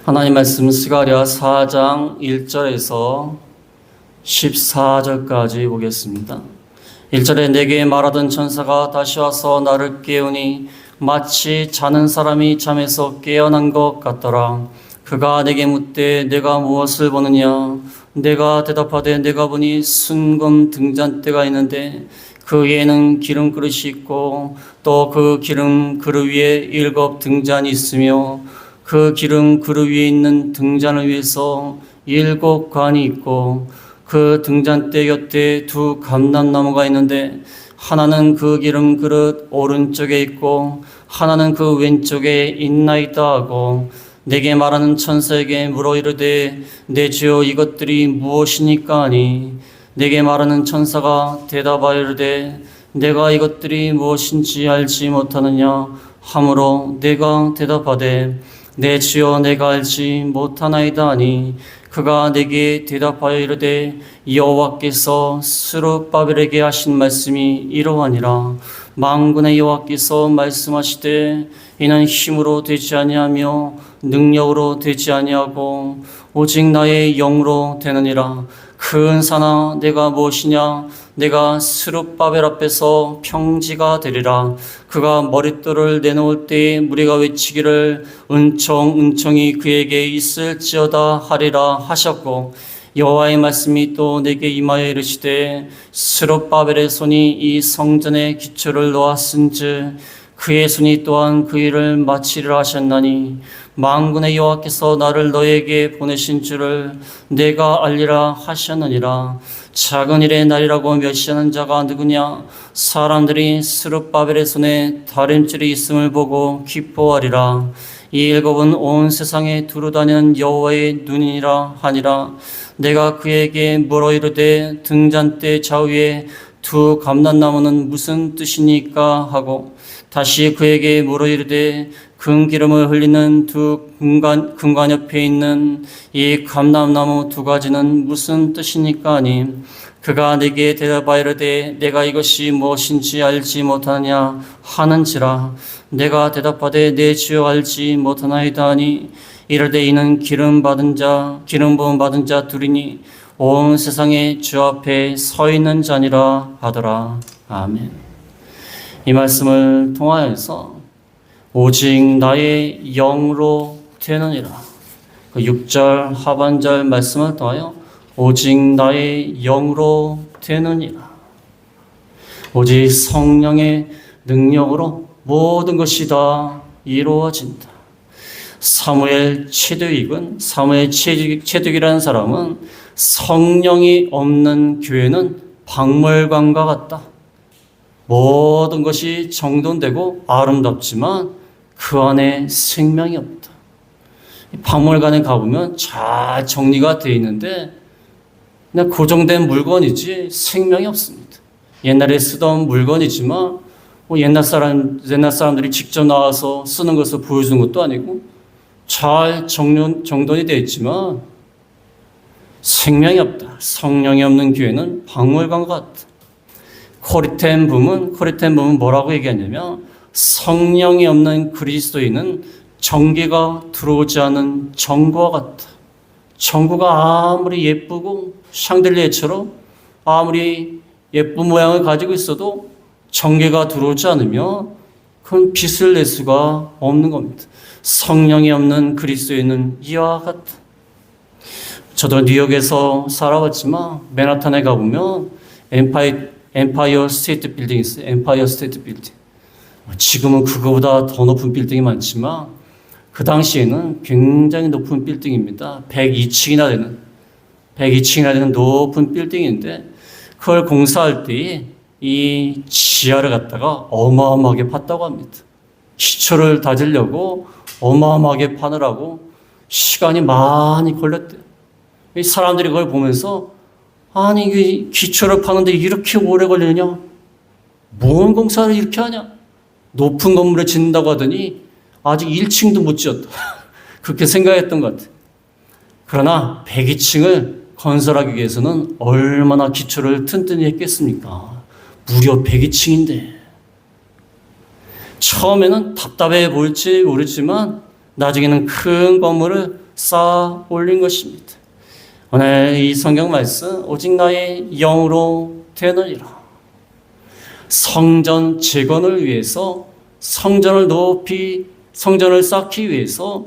하나님 말씀 스가랴 4장 1절에서 14절까지 보겠습니다. 1절에 내게 말하던 천사가 다시 와서 나를 깨우니 마치 자는 사람이 잠에서 깨어난 것 같더라. 그가 내게 묻되 내가 무엇을 보느냐? 내가 대답하되 내가 보니 순금 등잔대가 있는데 그 위에는 기름 그릇이 있고 또 그 기름 그릇 위에 7 등잔이 있으며 그 기름 그릇 위에 있는 등잔을 위해서 7 관이 있고 그 등잔대 곁에 2 감람나무가 있는데 하나는 그 기름 그릇 오른쪽에 있고 하나는 그 왼쪽에 있나이다 하고 내게 말하는 천사에게 물어 이르되 내 주여 이것들이 무엇이니까 하니 내게 말하는 천사가 대답하여 이르되 내가 이것들이 무엇인지 알지 못하느냐 하므로 내가 대답하되 내 주여 내가 알지 못하나이다 하니 그가 내게 대답하여 이르되 여호와께서 스룹바벨에게 하신 말씀이 이러하니라. 만군의 여호와께서 말씀하시되 이는 힘으로 되지 아니하며 능력으로 되지 아니하고 오직 나의 영으로 되느니라. 그 은사나 내가 무엇이냐? 내가 스룹바벨 앞에서 평지가 되리라. 그가 머릿돌을 내놓을 때에 무리가 외치기를 은총이 그에게 있을지어다 하리라 하셨고 여호와의 말씀이 또 내게 임하여 이르시되 스룹바벨의 손이 이 성전의 기초를 놓았은즉 그의 손이 또한 그 일을 마치리라 하셨나니 만군의 여호와께서 나를 너에게 보내신 줄을 내가 알리라 하셨느니라. 작은 일의 날이라고 멸시하는 자가 누구냐? 사람들이 스룹바벨의 손에 다림질이 있음을 보고 기뻐하리라. 이 7은 온 세상에 두루다니는 여호와의 눈이라 하니라. 내가 그에게 물어 이르되 등잔대 좌우에 2 감람나무는 무슨 뜻이니까 하고 다시 그에게 물어 이르되 금기름을 흘리는 2 금관 옆에 있는 이 감람나무 2가지는 무슨 뜻이니까 하니 그가 내게 대답하여 이르되 내가 이것이 무엇인지 알지 못하느냐 하는지라. 내가 대답하되 내 주여 알지 못하나이다 하니 이르되 이는 기름 부음 받은 자 둘이니 온 세상에 주 앞에 서 있는 자니라 하더라. 아멘. 이 말씀을 통하여서 오직 나의 영으로 되느니라. 그 6절 하반절 말씀을 통하여 오직 나의 영으로 되느니라. 오직 성령의 능력으로 모든 것이 다 이루어진다. 사무엘 체득이라는 사람은 성령이 없는 교회는 박물관과 같다. 모든 것이 정돈되고 아름답지만 그 안에 생명이 없다. 박물관에 가보면 잘 정리가 되어 있는데 그냥 고정된 물건이지 생명이 없습니다. 옛날에 쓰던 물건이지만 옛날 사람들이 직접 나와서 쓰는 것을 보여주는 것도 아니고 잘 정돈이 되어 있지만 생명이 없다. 성령이 없는 교회는 박물관과 같다. 코리텐 붐은 뭐라고 얘기하냐면 성령이 없는 그리스도인은 전기가 들어오지 않은 전구와 같다. 전구가 아무리 예쁘고 샹들리에처럼 아무리 예쁜 모양을 가지고 있어도 전기가 들어오지 않으면 그건 빛을 낼 수가 없는 겁니다. 성령이 없는 그리스도인은 이와 같다. 저도 뉴욕에서 살아왔지만 맨하탄에 가보면 엠파이어 스테이트 빌딩이 있어요. 엠파이어 스테이트 빌딩. 지금은 그거보다 더 높은 빌딩이 많지만 그 당시에는 굉장히 높은 빌딩입니다. 102층이나 되는 높은 빌딩인데 그걸 공사할 때 이 지하를 갖다가 어마어마하게 팠다고 합니다. 기초를 다지려고 어마어마하게 파느라고 시간이 많이 걸렸대요. 이 사람들이 그걸 보면서 아니 이게 기초를 파는데 이렇게 오래 걸리느냐? 뭔 공사를 이렇게 하냐? 높은 건물을 짓는다고 하더니 아직 1층도 못 지었다. 그렇게 생각했던 것 같아요. 그러나 102층을 건설하기 위해서는 얼마나 기초를 튼튼히 했겠습니까? 무려 102층인데 처음에는 답답해 보일지 모르지만 나중에는 큰 건물을 쌓아 올린 것입니다. 오늘 이 성경 말씀 오직 나의 영으로 되느니라. 성전 재건을 위해서 성전을 높이 성전을 쌓기 위해서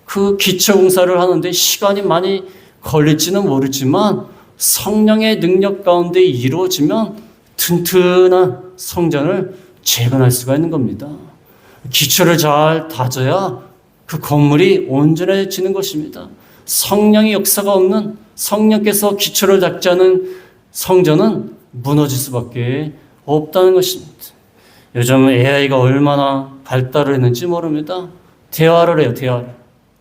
그 기초 공사를 하는데 시간이 많이 걸릴지는 모르지만 성령의 능력 가운데 이루어지면 튼튼한 성전을 재건할 수가 있는 겁니다. 기초를 잘 다져야 그 건물이 온전해지는 것입니다. 성령의 역사가 없는 성령께서 기초를 닦지 않은 성전은 무너질 수밖에 없다는 것입니다. 요즘 AI가 얼마나 발달을 했는지 모릅니다. 대화를 해요, 대화를.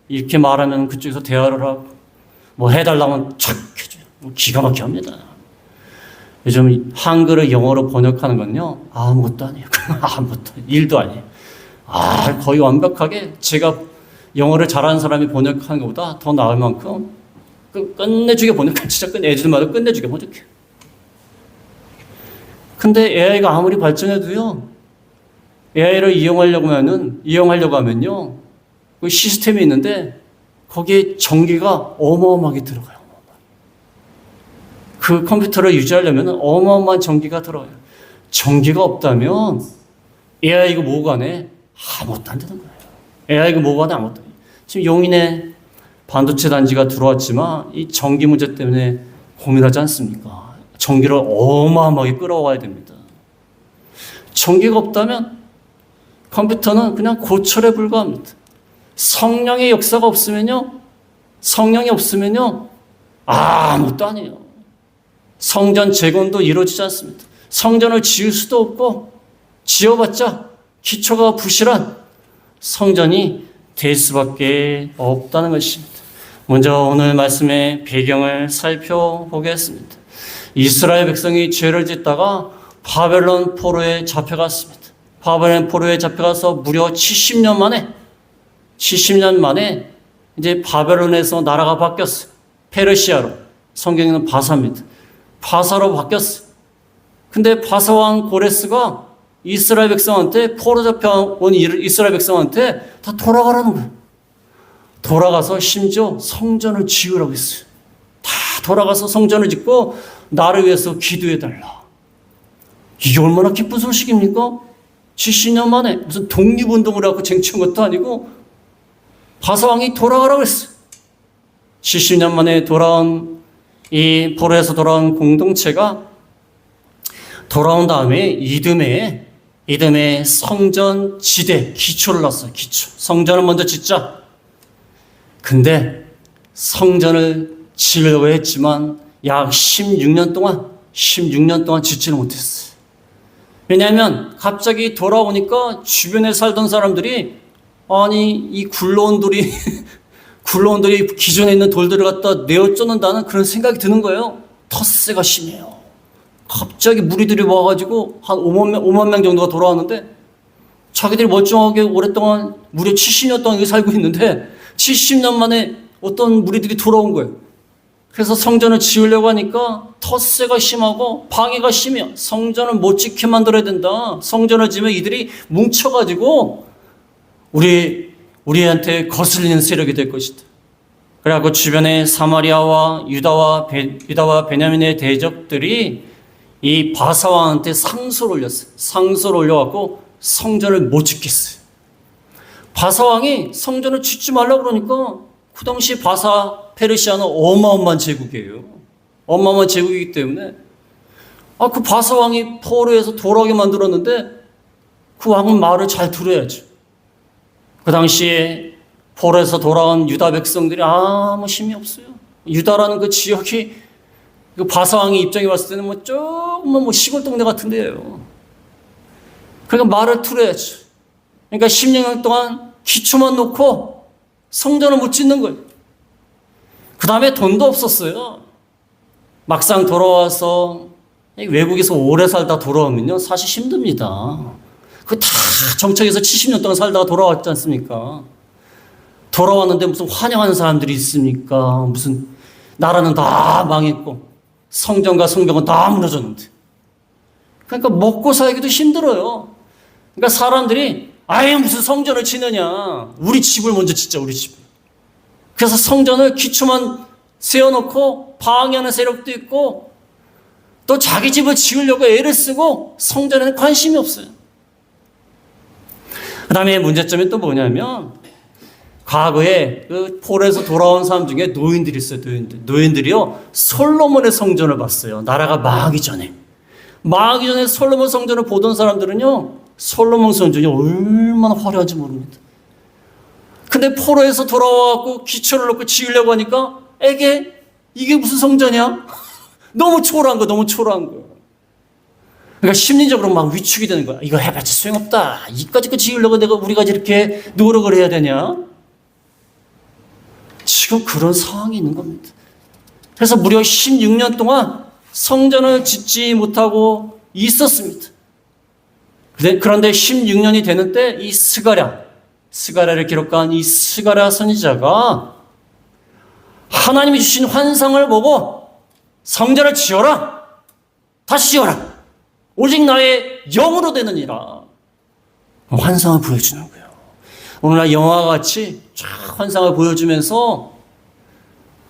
이렇게 말하면 그쪽에서 대화를 하고, 뭐 해달라면 촥 해줘요. 기가 막히게 합니다. 요즘 한글을 영어로 번역하는 건요, 아무것도 아니에요. 아무것도, 일도 아니에요. 거의 완벽하게 제가 영어를 잘하는 사람이 번역하는 것보다 더 나을 만큼 끝내주게 번역해요. 진짜 애들마다 끝내주게 번역해요. 근데 AI가 아무리 발전해도요, AI를 이용하려고 하면요, 그 시스템이 있는데 거기에 전기가 어마어마하게 들어가요. 그 컴퓨터를 유지하려면 어마어마한 전기가 들어가요. 전기가 없다면 AI가 뭐가 안 아무것도 안 되는 거예요. AI가 뭐가 안 아무것도 안 해요. 지금 용인에 반도체 단지가 들어왔지만 이 전기 문제 때문에 고민하지 않습니까? 전기를 어마어마하게 끌어와야 됩니다. 전기가 없다면 컴퓨터는 그냥 고철에 불과합니다. 성령의 역사가 없으면요, 아무것도 아니에요. 성전 재건도 이루어지지 않습니다. 성전을 지을 수도 없고, 지어봤자 기초가 부실한 성전이 될 수밖에 없다는 것입니다. 먼저 오늘 말씀의 배경을 살펴보겠습니다. 이스라엘 백성이 죄를 짓다가 바벨론 포로에 잡혀갔습니다. 바벨론 포로에 잡혀가서 무려 70년 만에 이제 바벨론에서 나라가 바뀌었어요. 페르시아로. 성경에는 바사입니다. 바사로 바뀌었어요. 근데 바사 왕 고레스가 이스라엘 백성한테, 포로 잡혀온 이스라엘 백성한테 다 돌아가라는 거예요. 돌아가서 심지어 성전을 지으라고 했어요. 다 돌아가서 성전을 짓고 나를 위해서 기도해달라. 이게 얼마나 기쁜 소식입니까? 70년 만에 무슨 독립운동을 하고 쟁취한 것도 아니고 바사왕이 돌아가라고 했어요. 70년 만에 돌아온 이 포로에서 돌아온 공동체가 돌아온 다음에 이듬해 성전 지대 기초를 놨어요. 기초. 성전을 먼저 짓자. 근데 성전을 지으려고 했지만 약 16년 동안 짓지는 못했어요. 왜냐하면 갑자기 돌아오니까 주변에 살던 사람들이 아니 이 굴러온 돌이 기존에 있는 돌들을 갖다 내어 쫓는다는 그런 생각이 드는 거예요. 텃세가 심해요. 갑자기 무리들이 와가지고 한 5만 명 정도가 돌아왔는데 자기들이 멀쩡하게 오랫동안 무려 70년 동안 여기 살고 있는데 70년 만에 어떤 무리들이 돌아온 거예요. 그래서 성전을 지으려고 하니까 텃세가 심하고 방해가 심해요. 성전을 못 지게 만들어야 된다. 성전을 지으면 이들이 뭉쳐가지고 우리한테 거슬리는 세력이 될 것이다. 그래갖고 주변에 사마리아와 유다와 베냐민의 대적들이 이 바사왕한테 상소를 올렸어요. 상소를 올려갖고 성전을 못 짓겠어요. 바사왕이 성전을 짓지 말라고 그러니까 그 당시 페르시아는 어마어마한 제국이에요. 어마어마한 제국이기 때문에 그 바사왕이 포로에서 돌아오게 만들었는데 그 왕은 말을 잘 들어야죠. 그 당시에 포로에서 돌아온 유다 백성들이 아무 힘이 없어요. 유다라는 그 지역이 그 바사왕의 입장에 봤을 때는 조금만 시골 동네 같은 데예요. 그러니까 말을 들어야죠. 그러니까 10년 동안 기초만 놓고 성전을 못 짓는 거예요. 그 다음에 돈도 없었어요. 막상 돌아와서 외국에서 오래 살다 돌아오면요 사실 힘듭니다. 그 다 정착해서 70년 동안 살다가 돌아왔지 않습니까? 돌아왔는데 무슨 환영하는 사람들이 있습니까? 무슨 나라는 다 망했고 성전과 성벽은 다 무너졌는데. 그러니까 먹고 살기도 힘들어요. 그러니까 사람들이 아예 무슨 성전을 치느냐. 우리 집을 먼저 짓자, 우리 집. 그래서 성전을 기초만 세워놓고 방해하는 세력도 있고 또 자기 집을 지으려고 애를 쓰고 성전에는 관심이 없어요. 그 다음에 문제점이 또 뭐냐면 과거에 그 폴에서 돌아온 사람 중에 노인들이 있어요. 노인들이요. 솔로몬의 성전을 봤어요. 나라가 망하기 전에. 망하기 전에 솔로몬 성전을 보던 사람들은요. 솔로몬 성전이 얼마나 화려한지 모릅니다. 근데 포로에서 돌아와갖고 기초를 놓고 지으려고 하니까 이게 무슨 성전이야? 너무 초라한 거, 너무 초라한 거. 그러니까 심리적으로 막 위축이 되는 거야. 이거 해봤자 소용없다. 이까짓 거 지으려고 우리가 이렇게 노력을 해야 되냐? 지금 그런 상황이 있는 겁니다. 그래서 무려 16년 동안 성전을 짓지 못하고 있었습니다. 그런데 16년이 되는 때 이 스가랴를 기록한 이 스가랴 선지자가 하나님이 주신 환상을 보고 성전을 지어라. 다시 지어라. 오직 나의 영으로 되느니라. 환상을 보여주는 거예요. 오늘날 영화와 같이 쫙 환상을 보여주면서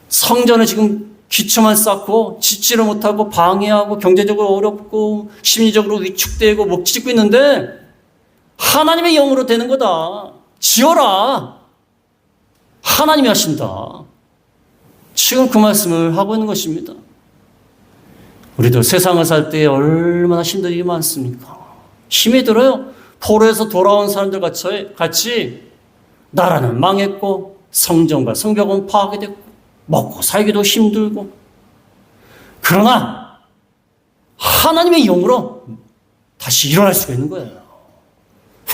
성전을 지금 기초만 쌓고 짓지를 못하고 방해하고 경제적으로 어렵고 심리적으로 위축되고 목 찢고 있는데 하나님의 영으로 되는 거다. 지어라. 하나님이 하신다. 지금 그 말씀을 하고 있는 것입니다. 우리도 세상을 살 때 얼마나 힘든 일이 많습니까? 힘이 들어요. 포로에서 돌아온 사람들 같이 나라는 망했고 성전과 성벽은 파괴됐고 먹고 살기도 힘들고 그러나 하나님의 영으로 다시 일어날 수가 있는 거예요.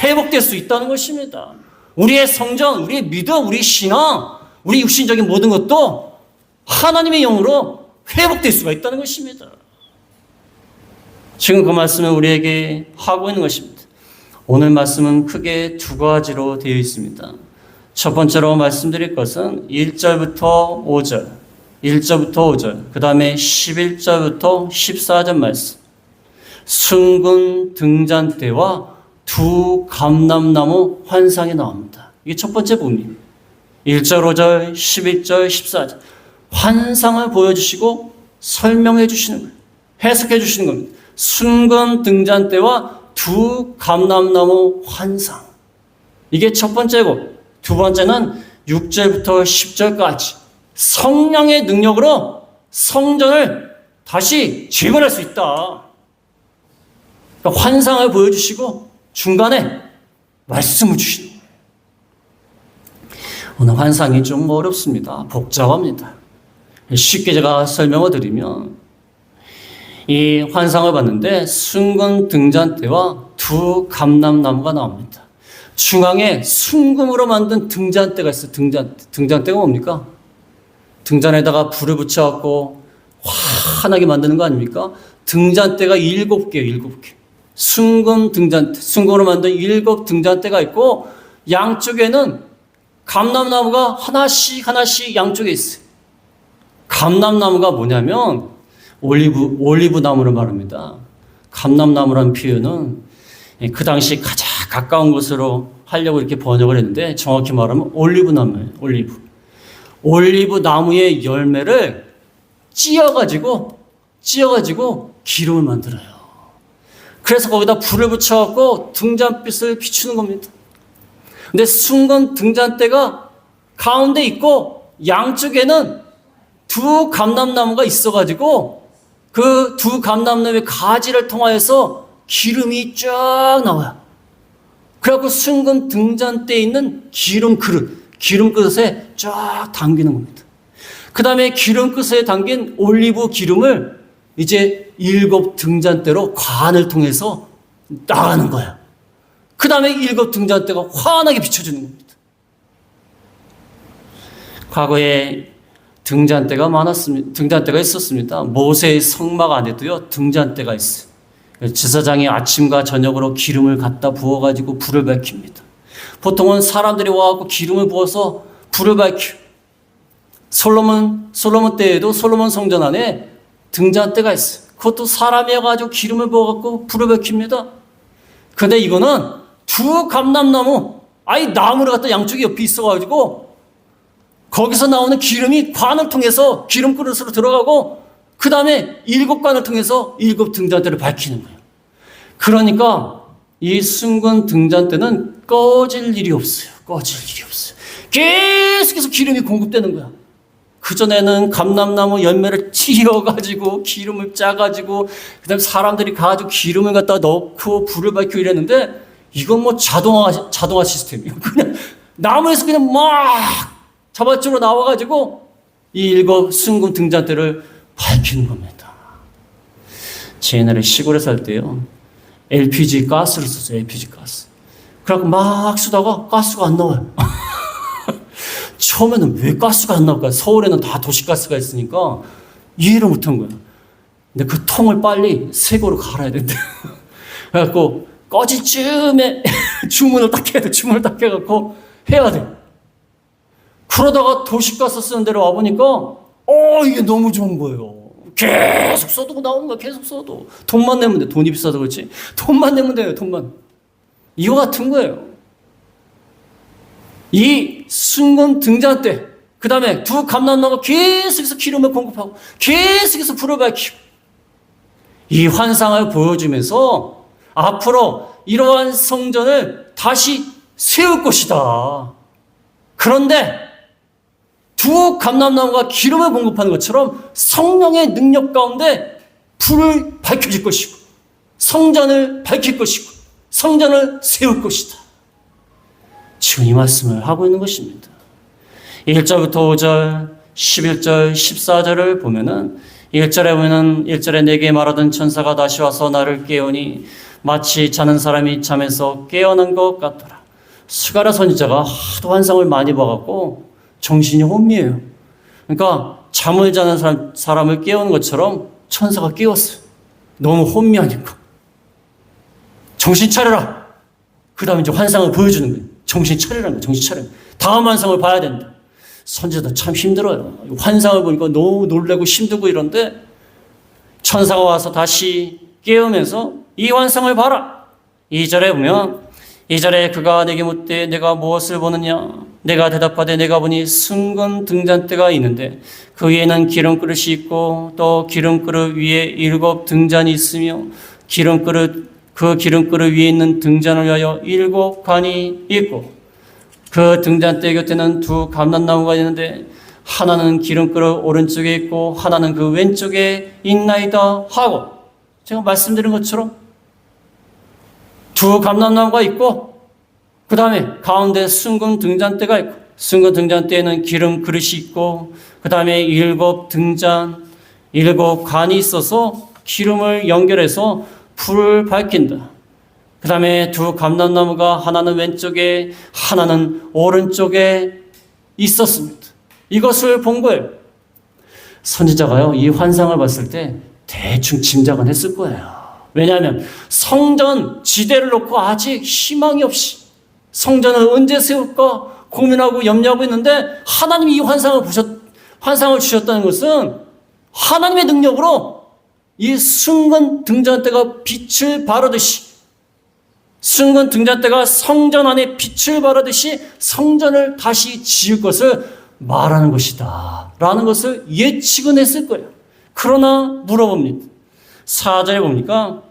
회복될 수 있다는 것입니다. 우리의 성전, 우리의 믿음, 우리의 신앙, 우리 육신적인 모든 것도 하나님의 영으로 회복될 수가 있다는 것입니다. 지금 그 말씀을 우리에게 하고 있는 것입니다. 오늘 말씀은 크게 두 가지로 되어 있습니다. 첫 번째로 말씀드릴 것은 1절부터 5절, 그 다음에 11절부터 14절 말씀. 순금 등잔 때와 두 감람나무 환상이 나옵니다. 이게 첫 번째 부분이에요. 1절, 5절, 11절, 14절. 환상을 보여주시고 설명해 주시는 거예요. 해석해 주시는 겁니다. 순금 등잔 때와 두 감람나무 환상. 이게 첫 번째고 두 번째는 6절부터 10절까지 성령의 능력으로 성전을 다시 재건할 수 있다. 그러니까 환상을 보여주시고 중간에 말씀을 주시는 거예요. 오늘 환상이 좀 어렵습니다. 복잡합니다. 쉽게 제가 설명을 드리면 이 환상을 봤는데 순금 등잔대와 두 감람나무가 나옵니다. 중앙에 순금으로 만든 등잔대가 있어요. 등잔대가 뭡니까? 등잔에다가 불을 붙여갖고 환하게 만드는 거 아닙니까? 등잔대가 7개예요. 7개. 순금 등잔대, 순금으로 만든 7 등잔대가 있고 양쪽에는 감람나무가 하나씩 양쪽에 있어요. 감람나무가 뭐냐면 올리브 나무를 말합니다. 감람나무라는 표현은 그 당시 가장 가까운 곳으로 하려고 이렇게 번역을 했는데 정확히 말하면 올리브 나무예요. 올리브 나무의 열매를 찧어가지고 기름을 만들어요. 그래서 거기다 불을 붙여갖고 등잔빛을 비추는 겁니다. 근데 순금 등잔대가 가운데 있고 양쪽에는 두 감람나무가 있어가지고 그 두 감람나무의 가지를 통하여서 기름이 쫙 나와요. 그래갖고 순금 등잔대에 있는 기름 그릇에 쫙 담기는 겁니다. 그 다음에 기름 그릇에 담긴 올리브 기름을 이제 7 등잔대로 관을 통해서 나가는 거예요. 그 다음에 7 등잔대가 환하게 비춰주는 겁니다. 과거에 등잔대가 있었습니다. 모세의 성막 안에도요, 등잔대가 있어요. 제사장이 아침과 저녁으로 기름을 갖다 부어가지고 불을 밝힙니다. 보통은 사람들이 와갖고 기름을 부어서 불을 밝혀. 솔로몬 때에도 솔로몬 성전 안에 등잔대가 있어요. 그것도 사람이 와가지고 기름을 부어갖고 불을 밝힙니다. 근데 이거는 두 감람나무, 나무를 갖다 양쪽에 옆에 있어가지고 거기서 나오는 기름이 관을 통해서 기름 그릇으로 들어가고 그 다음에 7관을 통해서 7 등잔대를 밝히는 거예요. 그러니까 이 순금 등잔대는 꺼질 일이 없어요. 꺼질 일이 없어요. 계속해서 기름이 공급되는 거야. 그전에는 감람나무 열매를 찧어가지고 기름을 짜가지고 그 다음에 사람들이 가지고 기름을 갖다 넣고 불을 밝히고 이랬는데 이건 뭐 자동화 시스템이에요. 그냥 나무에서 그냥 막 자발적으로 나와가지고 이 7 순금 등잔대를 밝히는 겁니다. 제 옛날에 시골에 살 때요. LPG 가스를 썼어요. LPG 가스. 그래갖고 막 쓰다가 가스가 안 나와요. 처음에는 왜 가스가 안 나올까? 서울에는 다 도시가스가 있으니까 이해를 못한 거야. 근데 그 통을 빨리 새 거로 갈아야 된대요. 그래갖고 꺼질 쯤에 주문을 딱 해야 돼. 주문을 딱 해갖고 해야 돼. 그러다가 도시가스 쓰는 데로 와보니까 이게 너무 좋은 거예요. 계속 써도 나오는 거야. 계속 써도. 돈만 내면 돼. 돈이 비싸서 그렇지. 돈만 내면 돼요. 돈만. 이거 같은 거예요. 이 순금 등잔대, 그 다음에 2 감람나무가 계속해서 기름을 공급하고 계속해서 불을 밝히고 이 환상을 보여주면서 앞으로 이러한 성전을 다시 세울 것이다. 그런데 2 감람나무가 기름을 공급하는 것처럼 성령의 능력 가운데 불을 밝혀질 것이고 성전을 밝힐 것이고 성전을 세울 것이다. 지금 이 말씀을 하고 있는 것입니다. 1절부터 5절, 11절, 14절을 보면은 1절에 내게 말하던 천사가 다시 와서 나를 깨우니 마치 자는 사람이 잠에서 깨어난 것 같더라. 스가랴 선지자가 하도 환상을 많이 봐갖고 정신이 혼미해요. 그러니까 잠을 자는 사람을 깨우는 것처럼 천사가 깨웠어요. 너무 혼미하니까. 정신 차려라. 그 다음에 이제 환상을 보여주는 거예요. 정신 차리라는 거예요. 정신 차려. 다음 환상을 봐야 된다. 선지자도 참 힘들어요. 환상을 보니까 너무 놀라고 힘들고 이런데 천사가 와서 다시 깨우면서 이 환상을 봐라. 2절에 보면 2절에 그가 내게 묻되 내가 무엇을 보느냐? 내가 대답하되 내가 보니 순금 등잔대가 있는데 그 위에는 기름그릇이 있고 또 기름그릇 위에 7 등잔이 있으며 그 기름그릇 위에 있는 등잔을 위하여 7 관이 있고 그 등잔대 곁에는 2 감람나무가 있는데 하나는 기름그릇 오른쪽에 있고 하나는 그 왼쪽에 있나이다 하고 제가 말씀드린 것처럼 2 감람나무가 있고 그 다음에 가운데 순금 등잔대가 있고 순금 등잔대에는 기름 그릇이 있고 그 다음에 7 등잔 7 관이 있어서 기름을 연결해서 불을 밝힌다. 그 다음에 2 감람나무가 하나는 왼쪽에 하나는 오른쪽에 있었습니다. 이것을 본 거예요. 선지자가요, 이 환상을 봤을 때 대충 짐작은 했을 거예요. 왜냐하면 성전 지대를 놓고 아직 희망이 없이 성전을 언제 세울까 고민하고 염려하고 있는데 하나님이 이 환상을 주셨다는 것은 하나님의 능력으로 이 순금 등잔대가 빛을 발하듯이 순금 등잔대가 성전 안에 빛을 발하듯이 성전을 다시 지을 것을 말하는 것이다 라는 것을 예측은 했을 거예요. 그러나 물어봅니다. 4절에 보니까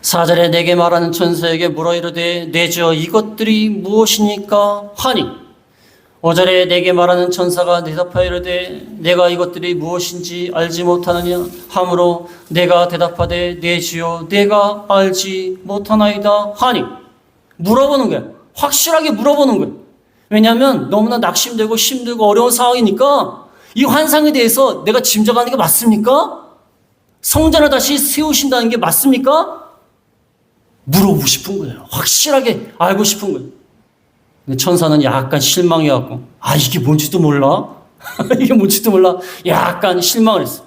4절에 내게 말하는 천사에게 물어 이르되 내 주여 이것들이 무엇이니까 하니 5절에 내게 말하는 천사가 대답하여 이르되 내가 이것들이 무엇인지 알지 못하느냐 하므로 내가 대답하되 내 주여 내가 알지 못하나이다 하니 물어보는 거야. 확실하게 물어보는 거야. 왜냐하면 너무나 낙심되고 힘들고 어려운 상황이니까 이 환상에 대해서 내가 짐작하는 게 맞습니까? 성전을 다시 세우신다는 게 맞습니까? 물어보고 싶은 거예요. 확실하게 알고 싶은 거예요. 근데 천사는 약간 실망해갖고 이게 뭔지도 몰라? 이게 뭔지도 몰라? 약간 실망을 했어요.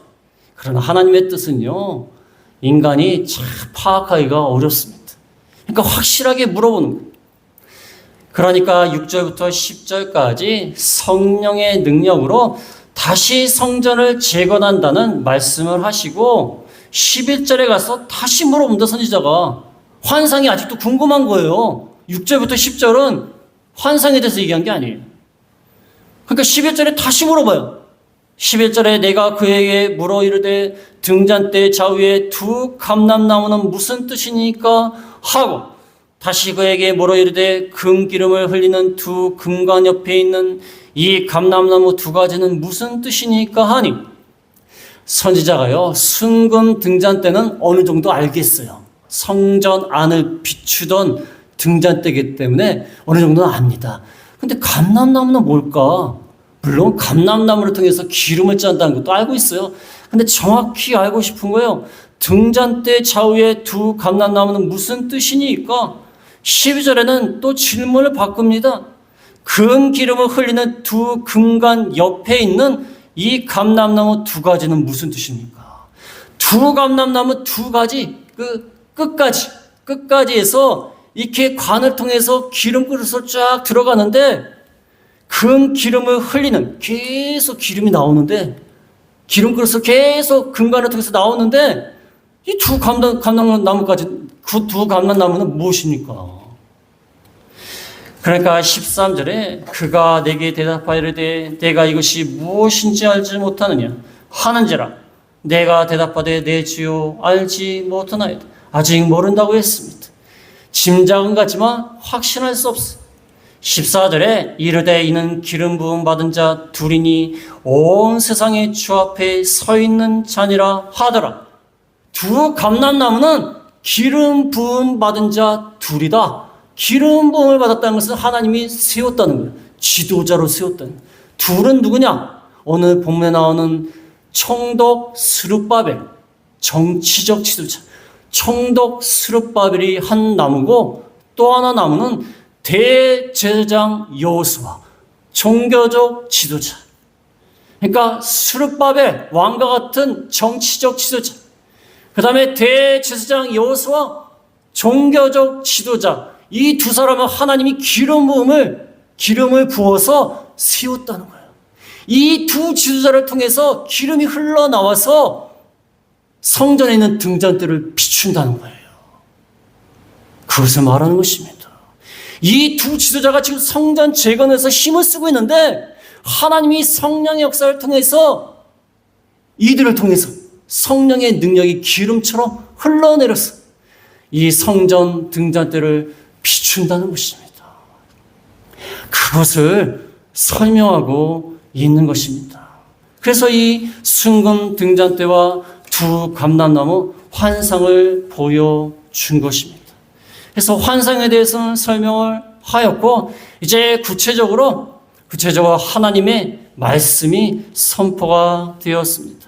그러나 하나님의 뜻은요 인간이 참 파악하기가 어렵습니다. 그러니까 확실하게 물어보는 거예요. 그러니까 6절부터 10절까지 성령의 능력으로 다시 성전을 재건한다는 말씀을 하시고 11절에 가서 다시 물어본다. 선지자가 환상이 아직도 궁금한 거예요. 6절부터 10절은 환상에 대해서 얘기한 게 아니에요. 그러니까 11절에 다시 물어봐요. 11절에 내가 그에게 물어 이르되 등잔대 좌우에 두 감람나무는 무슨 뜻이니까 하고 다시 그에게 물어 이르되 금기름을 흘리는 두 금관 옆에 있는 이 감람나무 두 가지는 무슨 뜻이니까 하니 선지자가요 순금 등잔대는 어느 정도 알겠어요. 성전 안을 비추던 등잔대이기 때문에 어느 정도는 압니다. 근데 감람나무는 뭘까? 물론 감람나무를 통해서 기름을 짠다는 것도 알고 있어요. 근데 정확히 알고 싶은 거예요. 등잔대 좌우에 두 감람나무는 무슨 뜻이니까? 12절에는 또 질문을 바꿉니다. 금기름을 흘리는 두 금관 옆에 있는 이 감람나무 두 가지는 무슨 뜻입니까? 두 감람나무 두 가지, 끝까지 해서 이렇게 관을 통해서 기름 그릇으로 쫙 들어가는데 금 기름을 흘리는 계속 기름이 나오는데 기름 그릇으로 계속 금관을 통해서 나오는데 이 두 감람나무까지 그 두 감람나무는 무엇입니까? 그러니까 13절에 그가 내게 대답하이르되 내가 이것이 무엇인지 알지 못하느냐 하는지라 내가 대답하되 내 주여 알지 못하나이다. 아직 모른다고 했습니다. 짐작은 같지만 확신할 수 없어. 14절에 이르되 이는 기름 부음 받은 자 둘이니 온 세상의 주 앞에 서 있는 자니라 하더라. 두 감람나무는 기름 부음 받은 자 둘이다. 기름 부음을 받았다는 것은 하나님이 세웠다는 거예요. 지도자로 세웠다는 거예요. 둘은 누구냐? 오늘 본문에 나오는 총독 스룹바벨, 정치적 지도자. 총독 스룹바벨이 한 나무고 또 하나 나무는 대제사장 여호수아, 종교적 지도자. 그러니까 스룹바벨 왕과 같은 정치적 지도자. 그 다음에 대제사장 여호수아, 종교적 지도자. 이 두 사람은 하나님이 기름을 부어서 세웠다는 거예요. 이 두 지도자를 통해서 기름이 흘러나와서 성전에 있는 등잔대를 비춘다는 거예요. 그것을 말하는 것입니다. 이 두 지도자가 지금 성전 재건에서 힘을 쓰고 있는데 하나님이 성령의 역사를 통해서 이들을 통해서 성령의 능력이 기름처럼 흘러내려서 이 성전 등잔대를 비춘다는 것입니다. 그것을 설명하고 있는 것입니다. 그래서 이 순금 등잔대와 두 감람나무 환상을 보여준 것입니다. 그래서 환상에 대해서는 설명을 하였고 이제 구체적으로 하나님의 말씀이 선포가 되었습니다.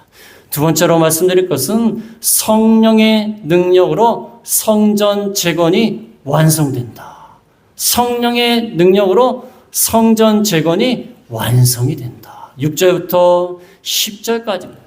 두 번째로 말씀드릴 것은 성령의 능력으로 성전 재건이 완성된다. 성령의 능력으로 성전 재건이 완성이 된다. 6절부터 10절까지입니다.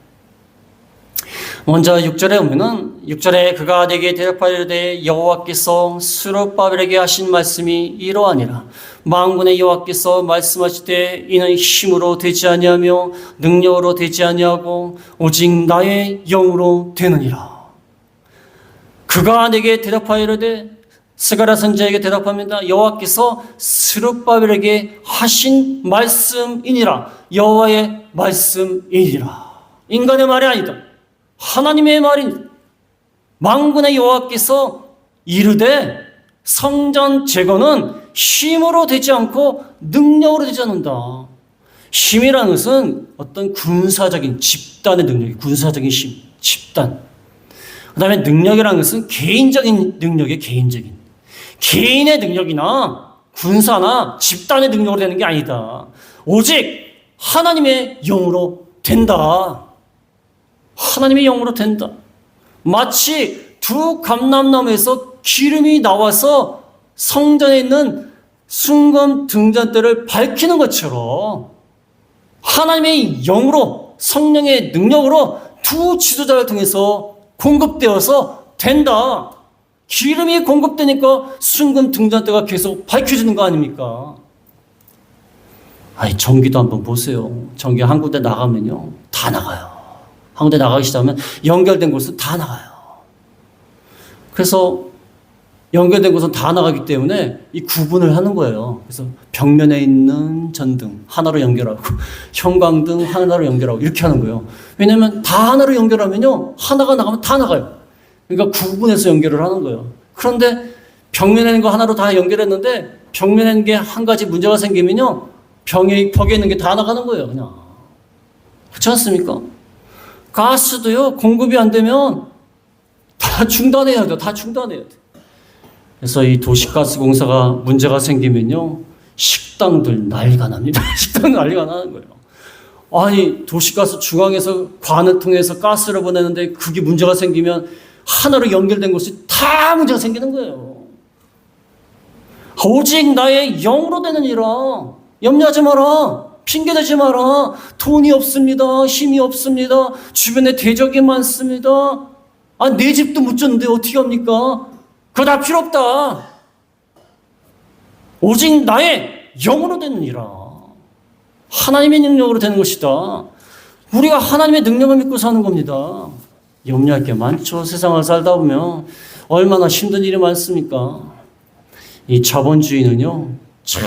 먼저 6절에 보면은 6절에 그가 내게 대답하이르되 여호와께서 스룹바벨에게 하신 말씀이 이러하니라. 만군의 여호와께서 말씀하시되 이는 힘으로 되지 아니하며 능력으로 되지 아니하고 오직 나의 영으로 되느니라. 그가 내게 대답하이르되 스가랴 선지자에게 대답합니다. 여호와께서 스룹바벨에게 하신 말씀이니라. 여호와의 말씀이니라. 인간의 말이 아니다. 하나님의 말입니다. 만군의 여호와께서 이르되 성전 재건은 힘으로 되지 않고 능력으로 되지 않는다. 힘이라는 것은 어떤 군사적인 집단의 능력이 군사적인 힘, 집단. 그 다음에 능력이라는 것은 개인적인 능력의 개인의 능력이나 군사나 집단의 능력으로 되는 게 아니다. 오직 하나님의 영으로 된다. 하나님의 영으로 된다. 마치 두 감람나무에서 기름이 나와서 성전에 있는 순금 등잔대를 밝히는 것처럼 하나님의 영으로 성령의 능력으로 두 지도자를 통해서 공급되어서 된다. 기름이 공급되니까 순금 등잔대가 계속 밝혀지는 거 아닙니까? 아니, 전기도 한번 보세요. 전기 한 군데 나가면요, 다 나가요. 한 군데 나가기 시작하면 연결된 곳은 다 나가요. 그래서 연결된 곳은 다 나가기 때문에 이 구분을 하는 거예요. 그래서 벽면에 있는 전등 하나로 연결하고 형광등 하나로 연결하고 이렇게 하는 거예요. 왜냐하면 다 하나로 연결하면요, 하나가 나가면 다 나가요. 그러니까 구분해서 연결을 하는 거예요. 그런데 벽면에 있는 거 하나로 다 연결했는데 벽면에 있는 게 한 가지 문제가 생기면요, 벽에 있는 게 다 나가는 거예요. 그냥. 그렇지 않습니까? 가스도요, 공급이 안 되면 다 중단해야 돼요. 다 중단해야 돼요. 그래서 이 도시가스공사가 문제가 생기면요, 식당들 난리가 납니다. 식당 난리가 나는 거예요. 아니, 도시가스 중앙에서 관을 통해서 가스를 보내는데 그게 문제가 생기면 하나로 연결된 곳이 다 문제가 생기는 거예요. 오직 나의 영으로 되는 일아, 염려하지 마라. 핑계대지 마라. 돈이 없습니다. 힘이 없습니다. 주변에 대적이 많습니다. 아, 내 집도 못 줬는데 어떻게 합니까? 그거 다 필요 없다. 오직 나의 영으로 되는 일아, 하나님의 능력으로 되는 것이다. 우리가 하나님의 능력을 믿고 사는 겁니다. 염려할 게 많죠. 세상을 살다 보면 얼마나 힘든 일이 많습니까? 이 자본주의는요, 참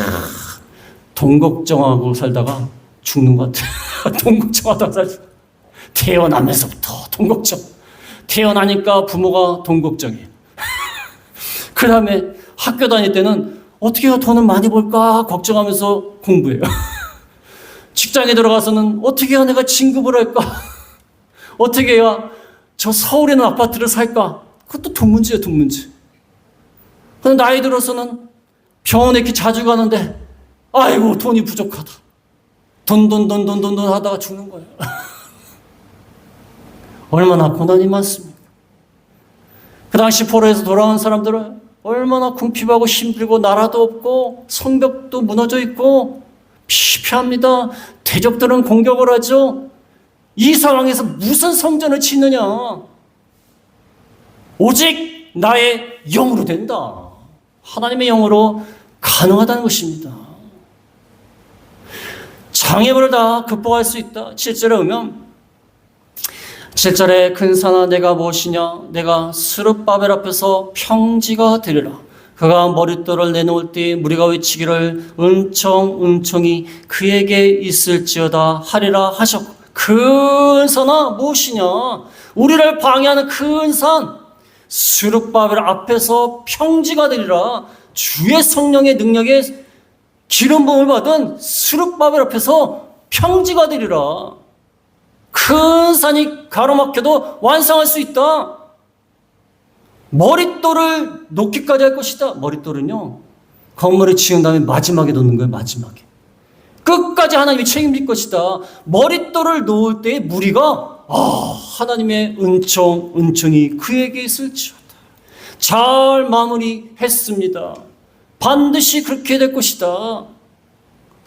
돈 걱정하고 살다가 죽는 것 같아요. 돈 걱정하다가 살다 태어나면서부터 돈 걱정. 태어나니까 부모가 돈 걱정이에요. 그 다음에 학교 다닐 때는 어떻게 해야 돈을 많이 벌까 걱정하면서 공부해요. 직장에 들어가서는 어떻게 해야 내가 진급을 할까? 어떻게 해야 저 서울에 있는 아파트를 살까? 그것도 돈 문제예요, 돈 문제. 근데 나이 들어서는 병원에 이렇게 자주 가는데, 아이고, 돈이 부족하다. 돈 하다가 죽는 거예요. 얼마나 고난이 많습니까? 그 당시 포로에서 돌아온 사람들은 얼마나 궁핍하고 힘들고 나라도 없고 성벽도 무너져 있고 피폐합니다. 대적들은 공격을 하죠. 이 상황에서 무슨 성전을 짓느냐? 오직 나의 영으로 된다. 하나님의 영으로 가능하다는 것입니다. 장애물을 다 극복할 수 있다. 7절에 보면 7절에 큰 산아 내가 무엇이냐? 내가 스룹바벨 앞에서 평지가 되리라. 그가 머릿돌을 내놓을 때 무리가 외치기를 은총이 그에게 있을지어다 하리라 하셨고, 큰 산아 무엇이냐? 우리를 방해하는 큰 산, 스룹바벨 앞에서 평지가 되리라. 주의 성령의 능력에 기름 부음을 받은 스룹바벨 앞에서 평지가 되리라. 큰 산이 가로막혀도 완성할 수 있다. 머릿돌을 놓기까지 할 것이다. 머릿돌은요, 건물을 지은 다음에 마지막에 놓는 거예요. 마지막에. 끝까지 하나님이 책임질 것이다. 머릿돌을 놓을 때 무리가 하나님의 은총이 그에게 있을지어다. 잘 마무리했습니다. 반드시 그렇게 될 것이다.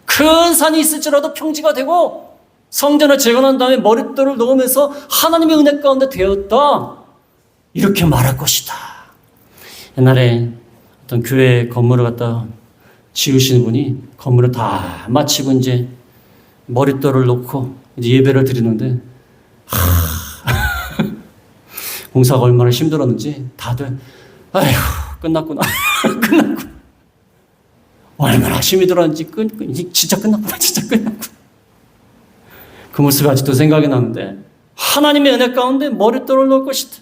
큰 산이 있을지라도 평지가 되고 성전을 재건한 다음에 머릿돌을 놓으면서 하나님의 은혜 가운데 되었다. 이렇게 말할 것이다. 옛날에 어떤 교회 건물을 갖다 지으시는 분이 건물을 다 마치고 이제 머릿돌을 놓고 이제 예배를 드리는데 공사가 얼마나 힘들었는지 다들 아휴 끝났구나. 끝났구나. 얼마나 힘이 들었는지 진짜 끝났구나. 진짜 끝났구나. 그 모습이 아직도 생각이 나는데 하나님의 은혜 가운데 머릿돌을 놓을 것이다.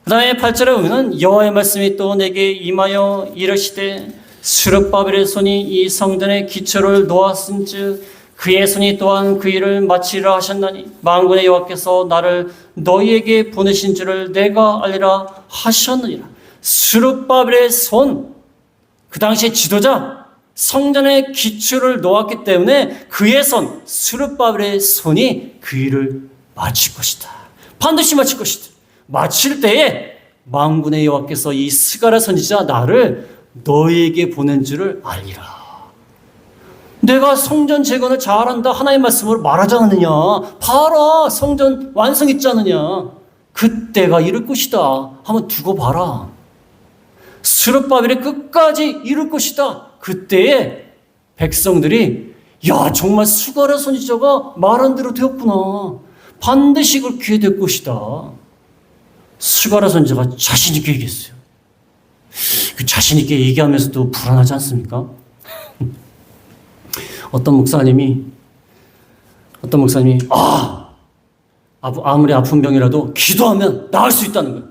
그 다음에 8절에 보면 여호와의 말씀이 또 내게 임하여 이르시되 스룹바벨의 손이 이 성전의 기초를 놓았은즉 그의 손이 또한 그 일을 마치리라 하셨나니 만군의 여호와께서 나를 너희에게 보내신 줄을 내가 알리라 하셨느니라. 스룹바벨의 손, 그 당시의 지도자, 성전의 기초를 놓았기 때문에 그의 손, 스룹바벨의 손이 그 일을 마칠 것이다. 반드시 마칠 것이다. 마칠 때에 만군의 여호와께서 이 스가랴 선지자 나를 너희에게 보낸 줄을 알리라. 내가 성전 재건을 잘한다 하나님의 말씀으로 말하지 않느냐. 봐라, 성전 완성했지 않느냐. 그때가 이룰 것이다. 한번 두고 봐라. 스룹바벨이 끝까지 이룰 것이다. 그때에 백성들이 야 정말 스가랴 선지자가 말한 대로 되었구나. 반드시 그렇게 될 것이다. 스가랴 선지자가 자신 있게 얘기했어요. 자신 있게 얘기하면서도 불안하지 않습니까? 어떤 목사님이 아무리 아픈 병이라도 기도하면 나을 수 있다는 거예요.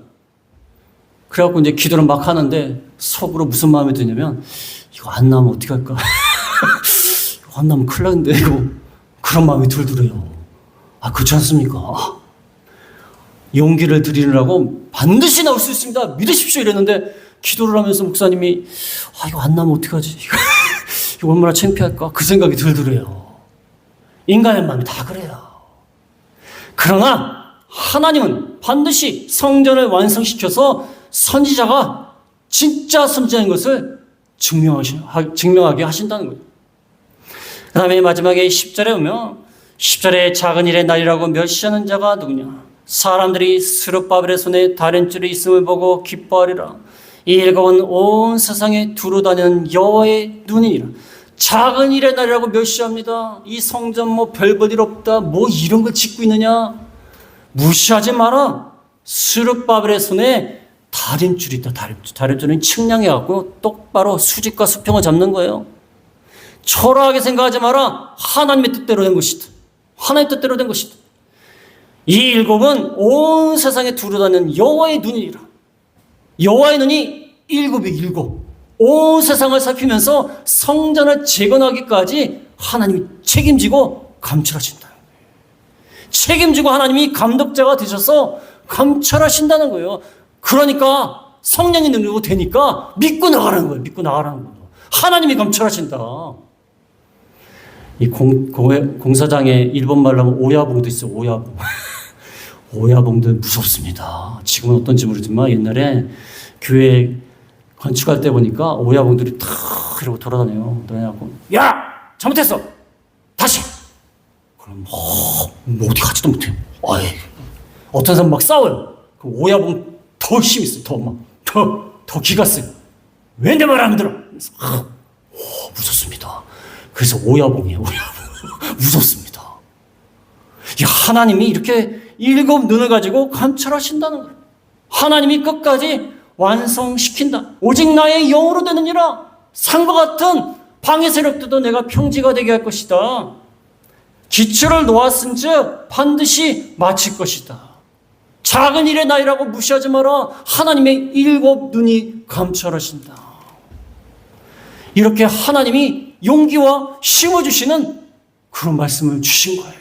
그래갖고 이제 기도를 막 하는데 속으로 무슨 마음이 드냐면 이거 안 나면 어떻게 할까? 이거 안 나면 큰일 나는데 이거 그런 마음이 들더래요. 그렇지 않습니까? 용기를 드리느라고 반드시 나올 수 있습니다. 믿으십시오 이랬는데 기도를 하면서 목사님이 이거 안 나면 어떡하지? 이거 얼마나 창피할까? 그 생각이 들더래요. 인간의 마음이 다 그래요. 그러나 하나님은 반드시 성전을 완성시켜서 선지자가 진짜 선지자인 것을 증명하게 하신다는 거예요. 그 다음에 마지막에 10절에 보면 10절에 작은 일의 날이라고 멸시하는 자가 누구냐? 사람들이 스룹바벨의 손에 다른줄이 있음을 보고 기뻐하리라. 이 일곱은 온 세상에 두루 다니는 여호와의 눈이니라. 작은 일의 날이라고 멸시합니다. 이 성전 별 볼 일 없다. 이런 걸 짓고 있느냐? 무시하지 마라. 스룹바벨의 손에 다림줄이 있다. 다림줄은 측량해갖고 똑바로 수직과 수평을 잡는 거예요. 초라하게 생각하지 마라. 하나님의 뜻대로 된 것이다. 하나님의 뜻대로 된 것이다. 이 일곱은 온 세상에 두루다니는 여호와의 눈이라. 여호와의 눈이 일곱. 온 세상을 살피면서 성전을 재건하기까지 하나님이 책임지고 감찰하신다. 책임지고 하나님이 감독자가 되셔서 감찰하신다는 거예요. 그러니까 성령이 능력으로 되니까 믿고 나가라는 거예요. 믿고 나가라는 거예요. 하나님이 감찰하신다. 이 공사장에 일본 말로 하면 오야봉도 있어요. 오야봉. 오야봉도 무섭습니다. 지금은 어떤지 모르지만 옛날에 교회 건축할 때 보니까 오야봉들이 탁 이러고 돌아다녀요. 야! 잘못했어! 다시! 그럼 어디 가지도 못해요. 어떤 사람 막 싸워요. 그 오야봉 더 힘이 있어요. 더 기가 세요. 왜 내 말 안 들어? 무섭습니다. 그래서 오야봉이에요. 무섭습니다. 하나님이 이렇게 일곱 눈을 가지고 감찰하신다는 거예요. 하나님이 끝까지 완성시킨다. 오직 나의 영으로 되느니라. 산과 같은 방해 세력들도 내가 평지가 되게 할 것이다. 기초를 놓았은즉 반드시 마칠 것이다. 작은 일의 나이라고 무시하지 마라. 하나님의 일곱 눈이 감찰하신다. 이렇게 하나님이 용기와 힘을 주시는 그런 말씀을 주신 거예요.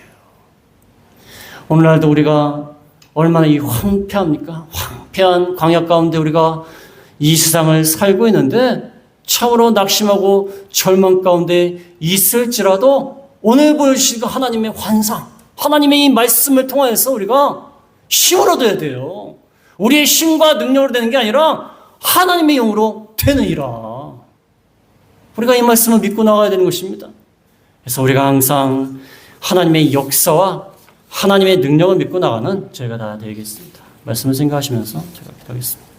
오늘날도 우리가 얼마나 이 황폐합니까? 황폐한 광야 가운데 우리가 이 세상을 살고 있는데 참으로 낙심하고 절망 가운데 있을지라도 오늘 보여주신 하나님의 환상, 하나님의 이 말씀을 통하여서 우리가 힘을 얻어야 돼요. 우리의 힘과 능력으로 되는 게 아니라 하나님의 영으로 되느니라. 우리가 이 말씀을 믿고 나가야 되는 것입니다. 그래서 우리가 항상 하나님의 역사와 하나님의 능력을 믿고 나가는 저희가 다 되겠습니다. 말씀을 생각하시면서 제가 기도하겠습니다.